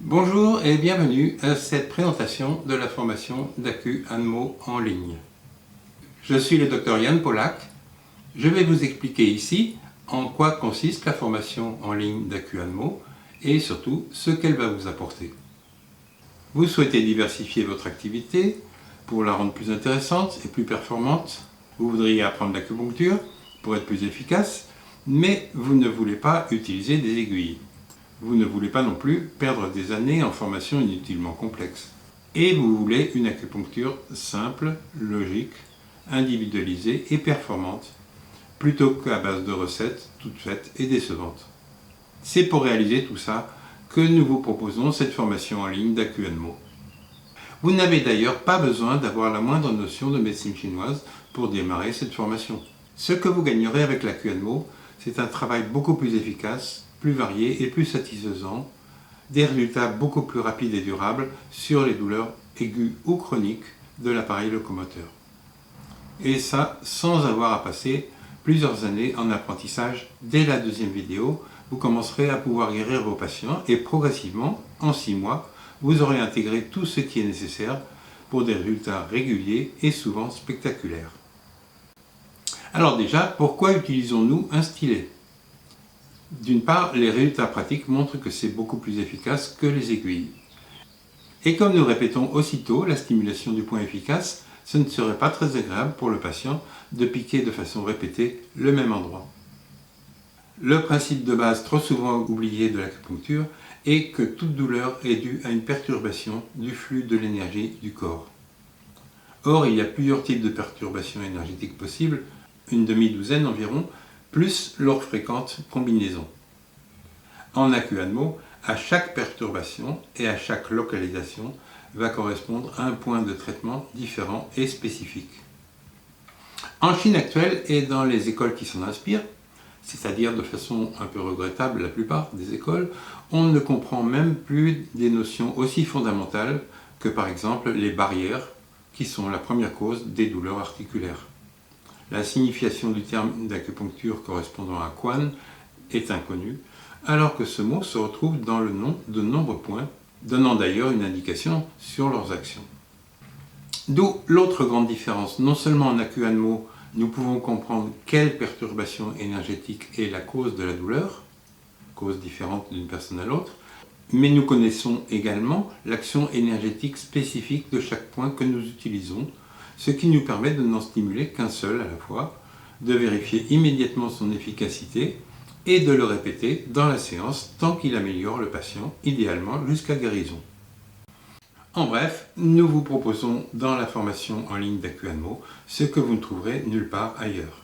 Bonjour et bienvenue à cette présentation de la formation d'AcuAnmo en ligne. Je suis le Dr Jan Polak. Je vais vous expliquer ici en quoi consiste la formation en ligne d'AcuAnmo et surtout ce qu'elle va vous apporter. Vous souhaitez diversifier votre activité pour la rendre plus intéressante et plus performante. Vous voudriez apprendre l'acupuncture pour être plus efficace, mais vous ne voulez pas utiliser des aiguilles. Vous ne voulez pas non plus perdre des années en formation inutilement complexe. Et vous voulez une acupuncture simple, logique, individualisée et performante, plutôt qu'à base de recettes toutes faites et décevantes. C'est pour réaliser tout ça que nous vous proposons cette formation en ligne d'AcuAnmo. Vous n'avez d'ailleurs pas besoin d'avoir la moindre notion de médecine chinoise pour démarrer cette formation. Ce que vous gagnerez avec l'AcuAnmo, c'est un travail beaucoup plus efficace, plus varié et plus satisfaisant, des résultats beaucoup plus rapides et durables sur les douleurs aiguës ou chroniques de l'appareil locomoteur. Et ça, sans avoir à passer plusieurs années en apprentissage. Dès la deuxième vidéo, vous commencerez à pouvoir guérir vos patients et progressivement, en 6 mois, vous aurez intégré tout ce qui est nécessaire pour des résultats réguliers et souvent spectaculaires. Alors déjà, pourquoi utilisons-nous un stylet ? D'une part, les résultats pratiques montrent que c'est beaucoup plus efficace que les aiguilles. Et comme nous répétons aussitôt la stimulation du point efficace, ce ne serait pas très agréable pour le patient de piquer de façon répétée le même endroit. Le principe de base trop souvent oublié de l'acupuncture est que toute douleur est due à une perturbation du flux de l'énergie du corps. Or, il y a plusieurs types de perturbations énergétiques possibles, une demi-douzaine environ, plus leur fréquente combinaison. En AcuAnmo, à chaque perturbation et à chaque localisation va correspondre à un point de traitement différent et spécifique. En Chine actuelle et dans les écoles qui s'en inspirent, c'est-à-dire de façon un peu regrettable la plupart des écoles, on ne comprend même plus des notions aussi fondamentales que par exemple les barrières qui sont la première cause des douleurs articulaires. La signification du terme d'acupuncture correspondant à Quan est inconnue, alors que ce mot se retrouve dans le nom de nombreux points, donnant d'ailleurs une indication sur leurs actions. D'où l'autre grande différence. Non seulement en AcuAnmo, nous pouvons comprendre quelle perturbation énergétique est la cause de la douleur, cause différente d'une personne à l'autre, mais nous connaissons également l'action énergétique spécifique de chaque point que nous utilisons, ce qui nous permet de n'en stimuler qu'un seul à la fois, de vérifier immédiatement son efficacité et de le répéter dans la séance tant qu'il améliore le patient, idéalement jusqu'à guérison. En bref, nous vous proposons dans la formation en ligne d'AcuAnmo ce que vous ne trouverez nulle part ailleurs.